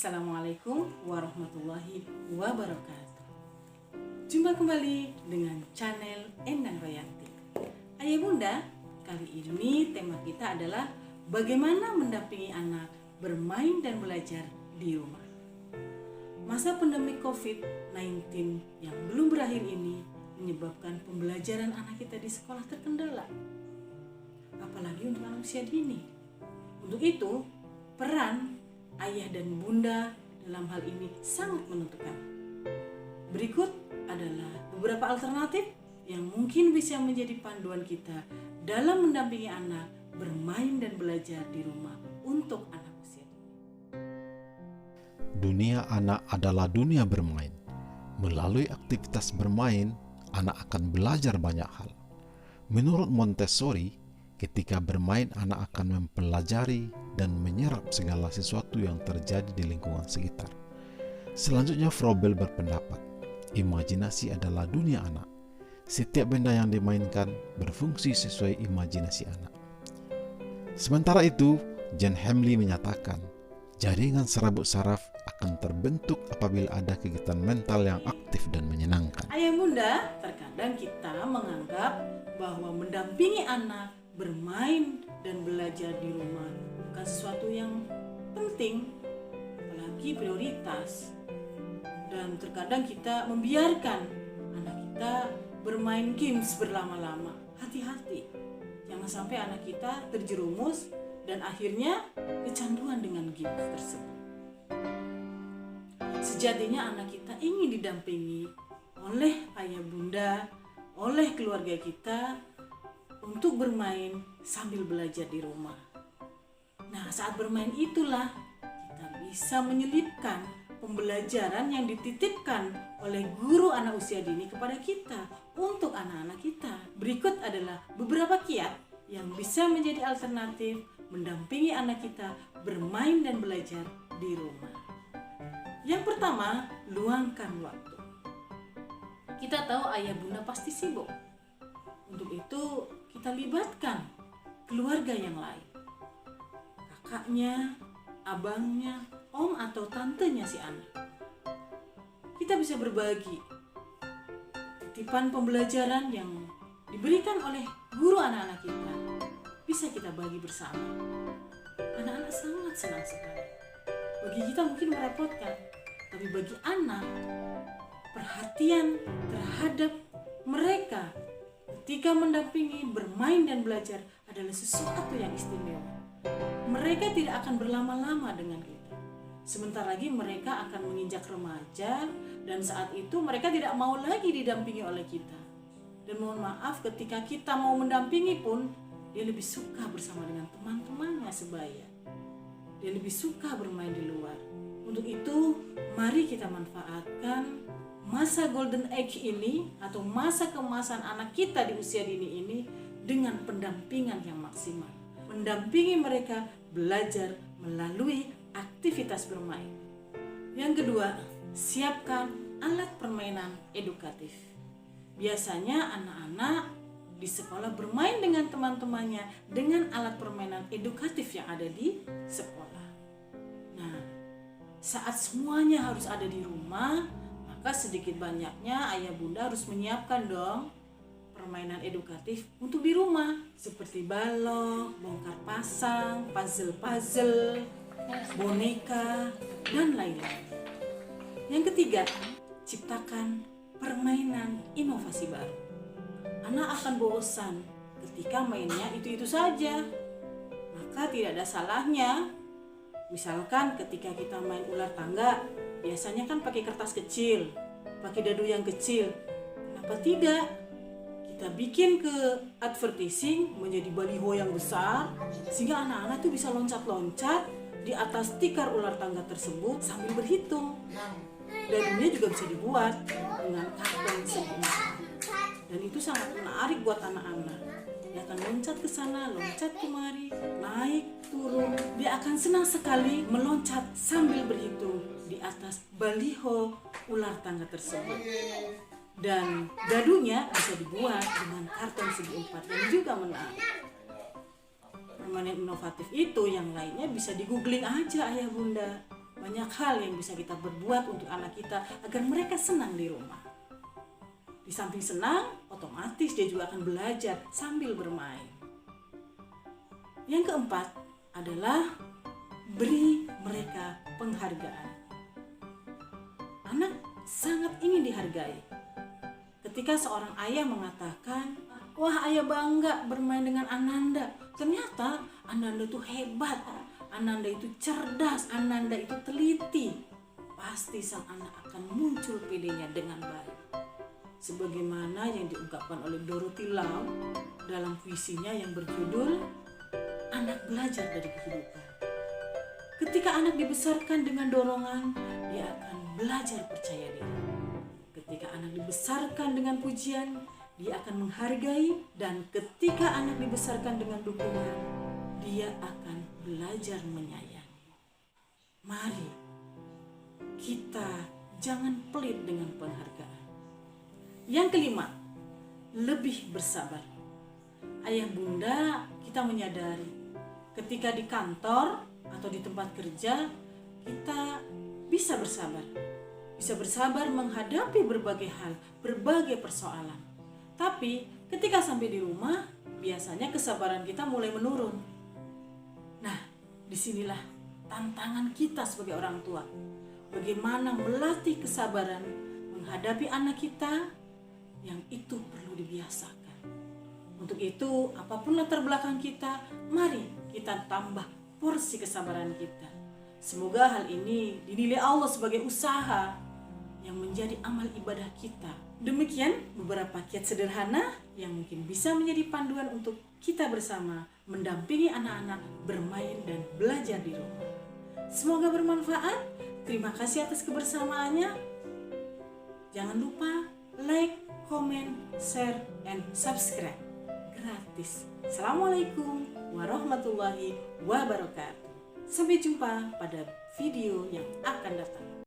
Assalamualaikum warahmatullahi wabarakatuh. Jumpa kembali dengan channel Endang Royanti. Ayah bunda, kali ini tema kita adalah bagaimana mendampingi anak bermain dan belajar di rumah. Masa pandemi COVID-19 yang belum berakhir ini menyebabkan pembelajaran anak kita di sekolah terkendala, apalagi untuk anak usia dini. Untuk itu, peran ayah dan bunda dalam hal ini sangat menentukan. Berikut adalah beberapa alternatif yang mungkin bisa menjadi panduan kita dalam mendampingi anak bermain dan belajar di rumah untuk anak usia dini. Dunia anak adalah dunia bermain. Melalui aktivitas bermain, anak akan belajar banyak hal. Menurut Montessori, ketika bermain anak akan mempelajari dan menyerap segala sesuatu yang terjadi di lingkungan sekitar. Selanjutnya Froebel berpendapat, imajinasi adalah dunia anak. Setiap benda yang dimainkan berfungsi sesuai imajinasi anak. Sementara itu, Jan Hamley menyatakan, jaringan serabut saraf akan terbentuk apabila ada kegiatan mental yang aktif dan menyenangkan. Ayah bunda, terkadang kita menganggap bahwa mendampingi anak bermain dan belajar di rumah bukan sesuatu yang penting, apalagi prioritas. Dan terkadang kita membiarkan anak kita bermain games berlama-lama. Hati-hati, jangan sampai anak kita terjerumus dan akhirnya kecanduan dengan games tersebut. Sejatinya anak kita ingin didampingi oleh ayah bunda, oleh keluarga kita untuk bermain sambil belajar di rumah. Nah, saat bermain itulah kita bisa menyelipkan pembelajaran yang dititipkan oleh guru anak usia dini kepada kita untuk anak-anak kita. Berikut adalah beberapa kiat yang bisa menjadi alternatif mendampingi anak kita bermain dan belajar di rumah. Yang pertama, luangkan waktu. Kita tahu ayah bunda pasti sibuk. Untuk itu kita libatkan keluarga yang lain. Kakaknya, abangnya, om atau tantenya si anak. Kita bisa berbagi titipan pembelajaran yang diberikan oleh guru anak-anak kita. Bisa kita bagi bersama. Anak-anak sangat senang sekali. Bagi kita mungkin merepotkan, tapi bagi anak, perhatian terhadap mereka ketika mendampingi, bermain dan belajar adalah sesuatu yang istimewa. Mereka tidak akan berlama-lama dengan kita. Sebentar lagi mereka akan menginjak remaja dan saat itu mereka tidak mau lagi didampingi oleh kita. Dan mohon maaf, ketika kita mau mendampingi pun, dia lebih suka bersama dengan teman-temannya sebaya. Dia lebih suka bermain di luar. Untuk itu, mari kita manfaatkan masa golden age ini atau masa keemasan anak kita di usia dini ini dengan pendampingan yang maksimal. Mendampingi mereka belajar melalui aktivitas bermain. Yang kedua, siapkan alat permainan edukatif. Biasanya anak-anak di sekolah bermain dengan teman-temannya dengan alat permainan edukatif yang ada di sekolah. Nah, saat semuanya harus ada di rumah, maka sedikit banyaknya ayah bunda harus menyiapkan dong permainan edukatif untuk di rumah seperti balok, bongkar pasang, puzzle-puzzle, boneka, dan lain-lain. Yang ketiga, ciptakan permainan inovasi baru. Anak akan bosan ketika mainnya itu-itu saja. Maka tidak ada salahnya. Misalkan ketika kita main ular tangga, biasanya kan pakai kertas kecil, pakai dadu yang kecil. Kenapa tidak? Kita bikin ke advertising menjadi baliho yang besar, sehingga anak-anak tuh bisa loncat-loncat di atas tikar ular tangga tersebut sambil berhitung. Dadunya juga bisa dibuat dengan karton segi empat. Dan itu sangat menarik buat anak-anak. Dia akan loncat ke sana, loncat kemari, naik, turun. Dia akan senang sekali meloncat sambil berhitung di atas baliho ular tangga tersebut. Dan dadunya bisa dibuat dengan karton segi empat yang juga menarik. Permainan inovatif itu yang lainnya bisa di googling aja ayah bunda. banyak hal yang bisa kita berbuat untuk anak kita agar mereka senang di rumah. Di samping senang, otomatis dia juga akan belajar sambil bermain. Yang keempat adalah beri mereka penghargaan. Anak sangat ingin dihargai. Ketika seorang ayah mengatakan, "Wah, ayah bangga bermain dengan Ananda. Ternyata Ananda itu hebat, Ananda itu cerdas, Ananda itu teliti." Pasti sang anak akan muncul pedenya dengan baik. Sebagaimana yang diungkapkan oleh Dorothy Lau dalam puisinya yang berjudul Anak Belajar dari Kehidupan. Ketika anak dibesarkan dengan dorongan, dia akan belajar percaya diri. Ketika anak dibesarkan dengan pujian, dia akan menghargai, dan ketika anak dibesarkan dengan dukungan, dia akan belajar menyayangi. Mari kita jangan pelit dengan penghargaan. Yang kelima, lebih bersabar. Ayah bunda, kita menyadari ketika di kantor atau di tempat kerja, kita bisa bersabar. Bisa bersabar menghadapi berbagai hal, berbagai persoalan. Tapi ketika sampai di rumah, biasanya kesabaran kita mulai menurun. Nah, disinilah tantangan kita sebagai orang tua. Bagaimana melatih kesabaran menghadapi anak kita yang itu perlu dibiasakan. Untuk itu, apapun latar belakang kita, mari kita tambah porsi kesabaran kita. Semoga hal ini dinilai Allah sebagai usaha yang menjadi amal ibadah kita. Demikian beberapa kiat sederhana yang mungkin bisa menjadi panduan untuk kita bersama mendampingi anak-anak bermain dan belajar di rumah. Semoga bermanfaat. Terima kasih atas kebersamaannya. Jangan lupa like, comment, share, and subscribe. Gratis. Assalamualaikum warahmatullahi wabarakatuh. Sampai jumpa pada video yang akan datang.